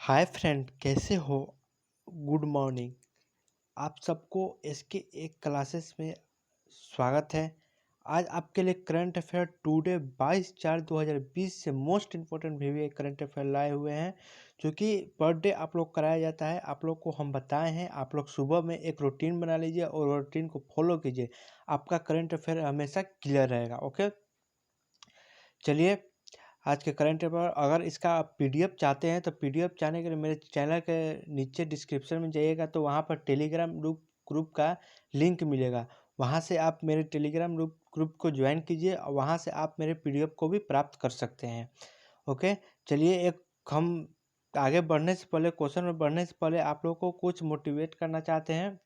Hi friend, कैसे हो? Good morning. आप सबको इसके एक क्लासेस में स्वागत है। आज आपके लिए करंट अफेयर टुडे 22/4/2020 से मोस्ट इम्पोर्टेंट भी करंट अफेयर लाए हुए हैं, जो कि पर डे आप लोग कराया जाता है। आप लोग को हम बताए हैं, आप लोग सुबह में एक रूटीन बना लीजिए और रूटीन को फॉलो कीजिए। आपका करंट अफेयर हमेशा क्लियर रहेगा। ओके, चलिए आज के करंट अफेयर। अगर इसका आप पीडीएफ चाहते हैं तो पीडीएफ चाहने के लिए मेरे चैनल के नीचे डिस्क्रिप्शन में जाइएगा तो वहाँ पर टेलीग्राम ग्रुप का लिंक मिलेगा। वहाँ से आप मेरे टेलीग्राम ग्रुप को ज्वाइन कीजिए और वहाँ से आप मेरे पीडीएफ को भी प्राप्त कर सकते हैं। ओके, चलिए एक हम आगे बढ़ने से पहले, क्वेश्चन में बढ़ने से पहले आप लोग को कुछ मोटिवेट करना चाहते हैं।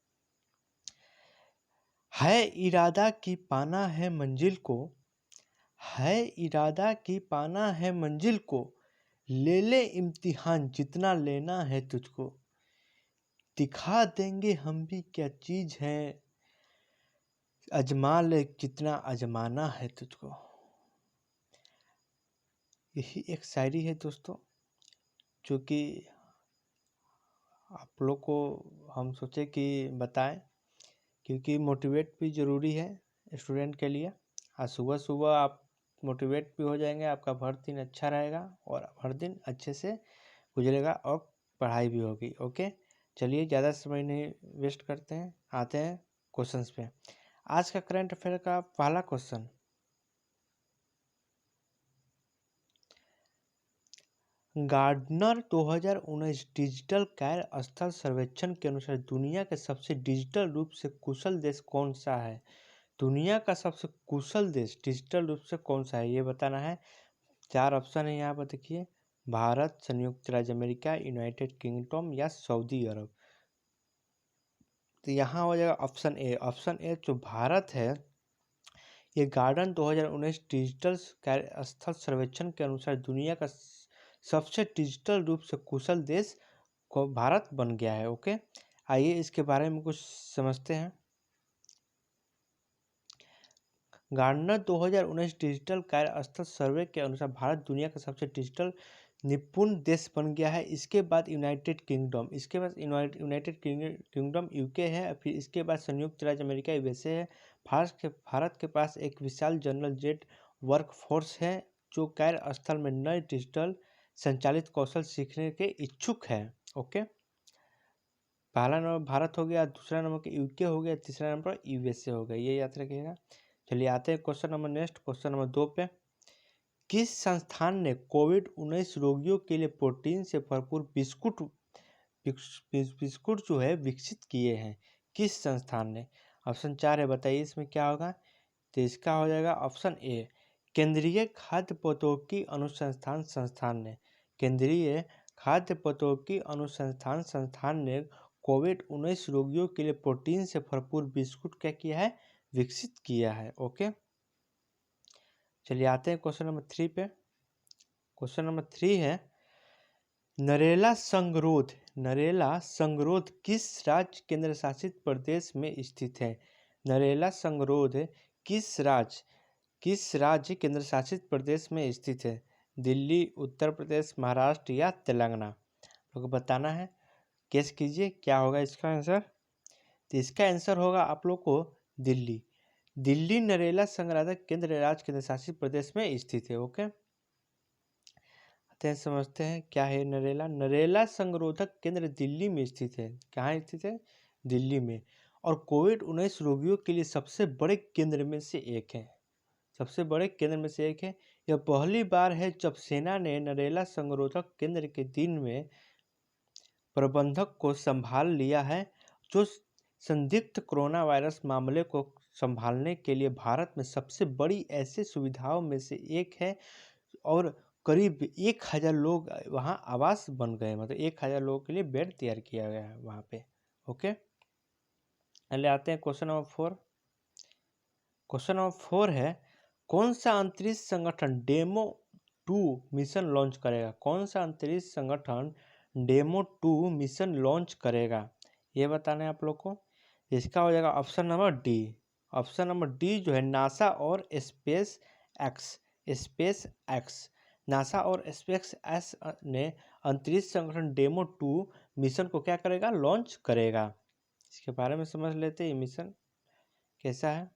है इरादा कि पाना है मंजिल को, है इरादा कि पाना है मंजिल को, ले ले इम्तिहान जितना लेना है तुझको, दिखा देंगे हम भी क्या चीज है, अजमा ले जितना अजमाना है तुझको। यही एक शायरी है दोस्तों, जो कि आप लोग को हम सोचे कि बताएं, क्योंकि मोटिवेट भी ज़रूरी है स्टूडेंट के लिए। आज सुबह सुबह आप मोटिवेट भी हो जाएंगे, आपका भर दिन अच्छा रहेगा और भर दिन अच्छे से गुजरेगा और पढ़ाई भी होगी। ओके, चलिए ज़्यादा समय नहीं वेस्ट करते हैं, आते हैं क्वेश्चंस पे। आज का करंट अफेयर का पहला क्वेश्चन, गार्डनर 2019 डिजिटल कार्य स्थल सर्वेक्षण के अनुसार दुनिया के सबसे डिजिटल रूप से कुशल देश कौन सा है? दुनिया का सबसे कुशल देश डिजिटल रूप से कौन सा है, ये बताना है। 4 ऑप्शन है यहाँ पर, देखिए। भारत, संयुक्त राज्य अमेरिका, यूनाइटेड किंगडम या सऊदी अरब। तो यहाँ हो जाएगा ऑप्शन ए। ऑप्शन ए जो भारत है, ये गार्डन 2019 डिजिटल कार्य स्थल सर्वेक्षण के अनुसार दुनिया का सबसे डिजिटल रूप से कुशल देश को भारत बन गया है। ओके, आइए इसके बारे में कुछ समझते हैं। गार्डनर 2019 डिजिटल कार्य स्थल सर्वे के अनुसार भारत दुनिया का सबसे डिजिटल निपुण देश बन गया है। इसके बाद यूनाइटेड किंगडम, इसके बाद यूनाइटेड किंगडम यूके है, फिर इसके बाद संयुक्त राज्य अमेरिका यूएसए है। भारत के पास एक विशाल जनरल जेट वर्क फोर्स है, जो कार्य स्थल में नए डिजिटल संचालित कौशल सीखने के इच्छुक है। ओके, पहला नंबर भारत हो गया, दूसरा नंबर यूके हो गया, तीसरा नंबर यूएसए हो गया, ये याद रखिएगा। चलिए आते हैं question number next, question number 2 पे। किस संस्थान ने कोविड-19 रोगियों के लिए प्रोटीन से भरपूर बिस्कुट जो है विकसित किए हैं? किस संस्थान ने? ऑप्शन 4 है, बताइए इसमें क्या होगा। तो इसका हो जाएगा ऑप्शन ए, केंद्रीय खाद्य प्रौद्योगिकी अनुसंधान संस्थान ने। केंद्रीय खाद्य प्रौद्योगिकी अनुसंधान संस्थान ने कोविड-19 रोगियों के लिए प्रोटीन से भरपूर बिस्कुट क्या किया है, विकसित किया है। ओके, चलिए आते हैं क्वेश्चन नंबर 3 पे। क्वेश्चन नंबर 3 है, नरेला संगरोध किस राज्य केंद्र शासित प्रदेश में स्थित है? नरेला संगरोध किस राज्य केंद्र शासित प्रदेश में स्थित है? दिल्ली, उत्तर प्रदेश, महाराष्ट्र या तेलंगाना? आपको बताना है, गेस कीजिए क्या होगा इसका आंसर। तो इसका आंसर होगा आप लोग को दिल्ली। दिल्ली नरेला संग्रहालय केंद्र राज्य केंद्र शासित प्रदेश में स्थित है। ओके, आते हैं समझते हैं क्या है नरेला। नरेला संगरोधक केंद्र दिल्ली में स्थित है। कहाँ स्थित है? दिल्ली में। और कोविड-19 रोगियों के लिए सबसे बड़े केंद्र में से एक है। सबसे बड़े केंद्र में से एक है। यह पहली बार है जब सेना ने नरेला संगरोधक केंद्र के दिन में प्रबंधक को संभाल लिया है, जो संदिग्ध कोरोना वायरस मामले को संभालने के लिए भारत में सबसे बड़ी ऐसी सुविधाओं में से एक है। और करीब 1000 लोग वहाँ आवास बन गए, मतलब 1000 लोगों के लिए बेड तैयार किया गया है वहाँ पे। ओके, पहले आते हैं क्वेश्चन नंबर 4। क्वेश्चन नंबर 4 है, कौन सा अंतरिक्ष संगठन डेमो 2 मिशन लॉन्च करेगा? कौन सा अंतरिक्ष संगठन डेमो 2 मिशन लॉन्च करेगा, ये बताना है आप लोग को। इसका हो जाएगा option number D. Option number D जो है नासा और स्पेस एक्स। नासा और स्पेस एक्स ने अंतरिक्ष संगठन डेमो 2 मिशन को क्या करेगा, लॉन्च करेगा। इसके बारे में समझ लेते हैं, ये मिशन कैसा है।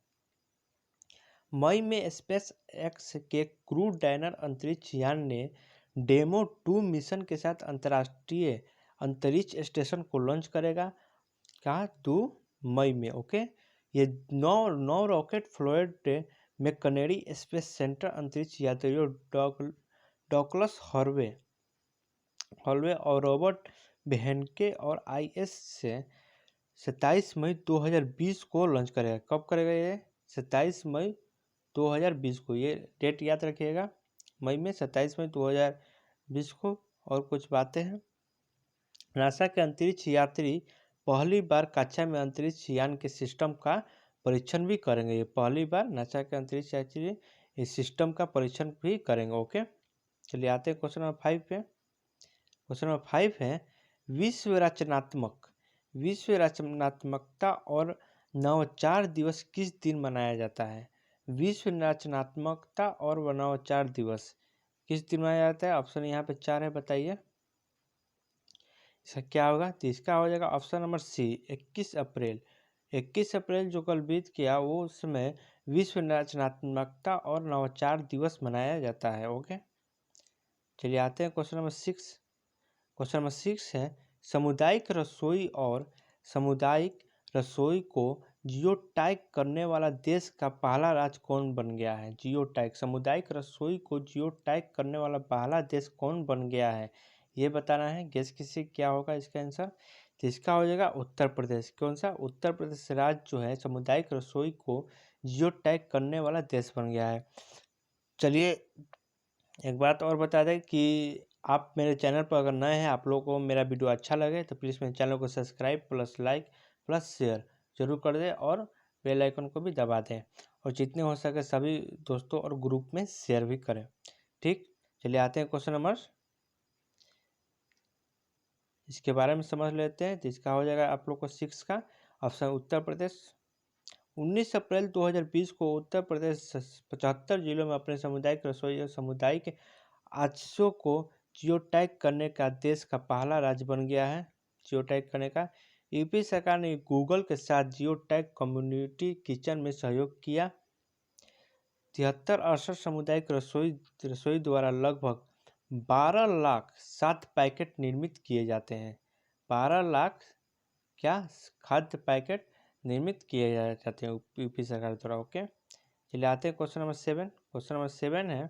मई में स्पेस एक्स के क्रू ड्रैगन अंतरिक्ष यान ने डेमो 2 मिशन के साथ अंतर्राष्ट्रीय अंतरिक्ष स्टेशन को लॉन्च करेगा। कहा 2 मई में, ओके। ये 9 रॉकेट फ्लोरेट में कनेडी स्पेस सेंटर अंतरिक्ष यात्रियों डॉगलस हॉलवे और रॉबर्ट बेहेनके और आईएस से 27 मई 2020 को लॉन्च करेगा। कब करेगा ये, 27 मई 2020 को, ये डेट याद रखिएगा, मई में 27 मई 2020 को। और कुछ बातें हैं, नासा के अंतरिक्ष यात्री पहली बार कक्षा में अंतरिक्ष यान के सिस्टम का परीक्षण भी करेंगे। ये पहली बार नासा के अंतरिक्ष यात्री इस सिस्टम का परीक्षण भी करेंगे, ओके। चलिए आते हैं क्वेश्चन नंबर 5 पे। क्वेश्चन नंबर 5 है, विश्व रचनात्मकता और नवाचार दिवस किस दिन मनाया जाता है। विश्व रचनात्मकता और नवाचार दिवस किस दिन मनाया जाता है। ऑप्शन यहाँ पे 4 है, बताइए इसका क्या होगा। तो इसका हो जाएगा ऑप्शन नंबर सी, 21 अप्रैल। 21 अप्रैल जो कल बीत गया, वो उस समय विश्व रचनात्मकता और नवाचार दिवस मनाया जाता है, ओके। चलिए आते हैं क्वेश्चन नंबर 6। क्वेश्चन नंबर 6 है, सामुदायिक रसोई को जियो टैग करने वाला देश का पहला राज्य कौन बन गया है। जियो टैग, सामुदायिक रसोई को जियो टैग करने वाला पहला देश कौन बन गया है, ये बताना है। गेस किसी क्या होगा इसका आंसर। तो इसका हो जाएगा उत्तर प्रदेश। कौन सा, उत्तर प्रदेश राज्य जो है सामुदायिक रसोई को जियो टैग करने वाला देश बन गया है। चलिए एक बात और बता दें कि आप मेरे चैनल पर अगर नए हैं, आप लोगों को मेरा वीडियो अच्छा लगे तो प्लीज़ मेरे चैनल को subscribe plus like plus share जरूर कर दें और बेल आइकन को भी दबा दें, और जितने हो सके सभी दोस्तों और ग्रुप में शेयर भी करें, ठीक। चलिए आते हैं क्वेश्चन नंबर, इसके बारे में समझ लेते हैं। तो इसका हो जाएगा आप लोग को 6 का ऑप्शन उत्तर प्रदेश। 19 अप्रैल 2020 को उत्तर प्रदेश 75 जिलों में अपने सामुदायिक रसोई और सामुदायिक आश्रयों को जियो टैग करने का देश का पहला राज्य बन गया है। जियो टैग करने का यूपी सरकार ने गूगल के साथ जियो टैग कम्युनिटी किचन में सहयोग किया। 73-68 सामुदायिक रसोई द्वारा लगभग 12 लाख 7 पैकेट निर्मित किए जाते हैं। 12 लाख क्या खाद्य पैकेट निर्मित किए जाते हैं यूपी सरकार द्वारा, ओके। चलिए आते हैं क्वेश्चन नंबर 7। क्वेश्चन नंबर 7 है,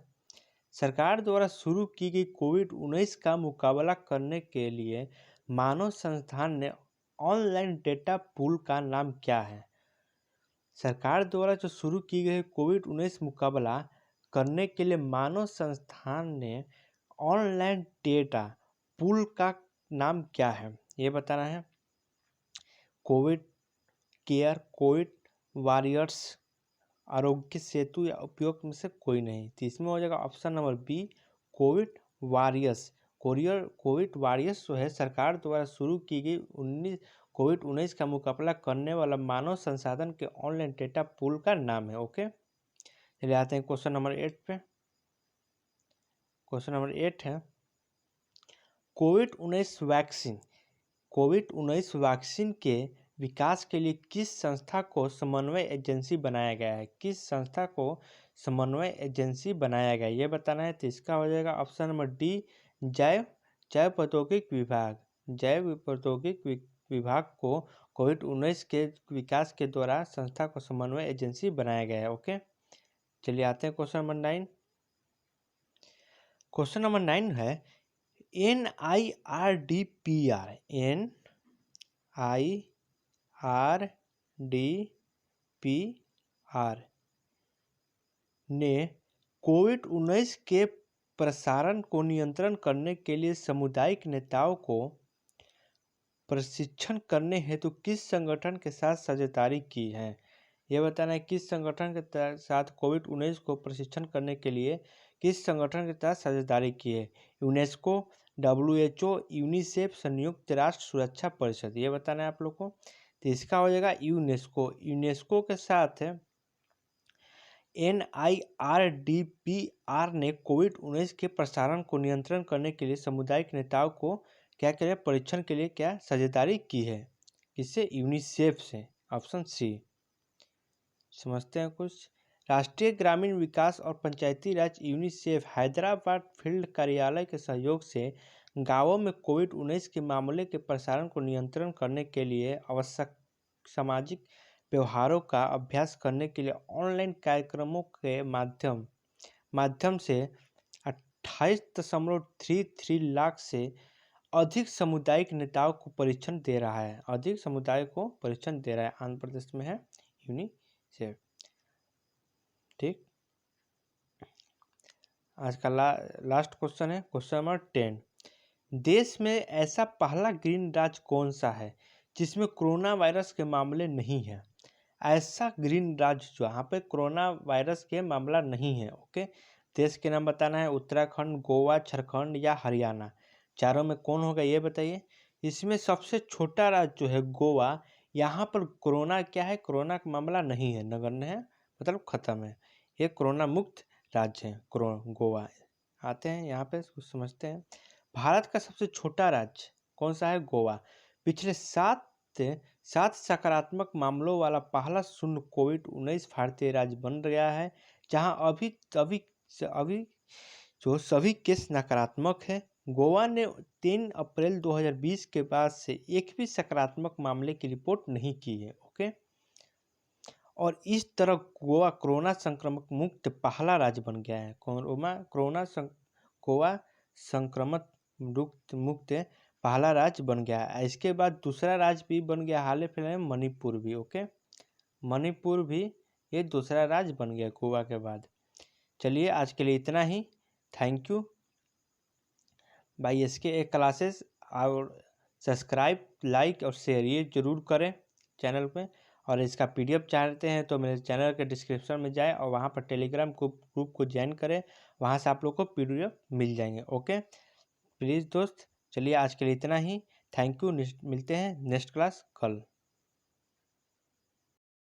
सरकार द्वारा शुरू की गई कोविड-19 का मुकाबला करने के लिए मानव संस्थान ने ऑनलाइन डेटा पूल का नाम क्या है। सरकार द्वारा जो शुरू की गई कोविड-19 मुकाबला करने के लिए मानव संस्थान ने ऑनलाइन डेटा पूल का नाम क्या है, ये बताना है। Covid care, Covid warriors, Aarogya Setu या उपयोग में से कोई नहीं। तो इसमें हो जाएगा option number B, Covid warriors. Covid warriors जो है सरकार द्वारा शुरू की गई कोविड-19 का मुकाबला करने वाला मानव संसाधन के ऑनलाइन डेटा पूल का नाम है, ओके। चलिए आते हैं क्वेश्चन नंबर 8 पे। क्वेश्चन नंबर 8 है, कोविड-19 वैक्सीन के विकास के लिए किस संस्था को समन्वय एजेंसी बनाया गया है। किस संस्था को समन्वय एजेंसी बनाया गया है, ये बताना है। तो इसका हो जाएगा ऑप्शन नंबर डी, जैव प्रौद्योगिकी विभाग। जैव प्रौद्योगिकी विभाग को कोविड-19 के विकास के द्वारा संस्था को समन्वय एजेंसी बनाया गया है, ओके। चलिए आते हैं क्वेश्चन नंबर 9। क्वेश्चन नंबर 9 है, NIRDPR ने कोविड-19 के प्रसारण को नियंत्रण करने के लिए सामुदायिक नेताओं को प्रशिक्षण करने हेतु किस संगठन के साथ साझेदारी की है। यह बताना है किस संगठन के साथ कोविड-19 को प्रशिक्षण करने के लिए किस संगठन के साथ साझेदारी की है। यूनेस्को, WHO, यूनिसेफ, संयुक्त राष्ट्र सुरक्षा परिषद, ये बताना है आप लोग को। तो इसका हो जाएगा यूनेस्को। यूनेस्को के साथ NIRDPR ने कोविड-19 के प्रसारण को नियंत्रण करने के लिए सामुदायिक नेताओं को क्या करे, परीक्षण के लिए क्या साझेदारी की है, किससे? यूनिसेफ से। Option C. समझते हैं कुछ। राष्ट्रीय ग्रामीण विकास और पंचायती राज यूनिसेफ हैदराबाद फील्ड कार्यालय के सहयोग से गांवों में कोविड-19 के मामले के प्रसारण को नियंत्रण करने के लिए आवश्यक सामाजिक व्यवहारों का अभ्यास करने के लिए ऑनलाइन कार्यक्रमों के माध्यम से 28.33 लाख से अधिक सामुदायिक नेताओं को प्रशिक्षण दे रहा है। अधिक समुदाय को प्रशिक्षण दे रहा है। आंध्र प्रदेश में है यूनिसेफ। ठीक, आज का लास्ट क्वेश्चन है क्वेश्चन नंबर 10। देश में ऐसा पहला ग्रीन राज्य कौन सा है जिसमें कोरोना वायरस के मामले नहीं है? ऐसा ग्रीन राज्य जहाँ पे कोरोना वायरस के मामला नहीं है। ओके, देश के नाम बताना है। उत्तराखंड, गोवा, झारखंड या हरियाणा, चारों में कौन होगा ये बताइए। इसमें सबसे छोटा राज्य जो है गोवा, यहाँ पर कोरोना क्या है, कोरोना का मामला नहीं है, नगण्य है, मतलब खत्म है। ये कोरोना मुक्त राज्य है गोवा। आते हैं यहाँ पे कुछ समझते हैं। भारत का सबसे छोटा राज्य कौन सा है? गोवा। पिछले सात सकारात्मक मामलों वाला पहला शून्य कोविड-19 भारतीय राज्य बन गया है, जहां अभी जो सभी केस नकारात्मक है। गोवा ने 3 अप्रैल 2020 के बाद से एक भी सकारात्मक मामले की रिपोर्ट नहीं की है। ओके, और इस तरह गोवा कोरोना संक्रमण मुक्त पहला राज्य बन गया है। गोवा संक्रमण मुक्त पहला राज्य बन गया है। इसके बाद दूसरा राज्य भी बन गया हाल फिलहाल में, मणिपुर भी। ओके, मणिपुर भी ये दूसरा राज्य बन गया गोवा के बाद। चलिए आज के लिए इतना ही। Thank you by SK classes. और सब्सक्राइब, लाइक और शेयर ये जरूर करें चैनल पे। और इसका PDF चाहते हैं तो मेरे चैनल के डिस्क्रिप्शन में जाए और वहाँ पर टेलीग्राम ग्रुप को ज्वाइन करें, वहाँ से आप लोग को PDF मिल जाएंगे। ओके प्लीज़ दोस्त, चलिए आज के लिए इतना ही। Thank you. मिलते हैं नेक्स्ट क्लास कल।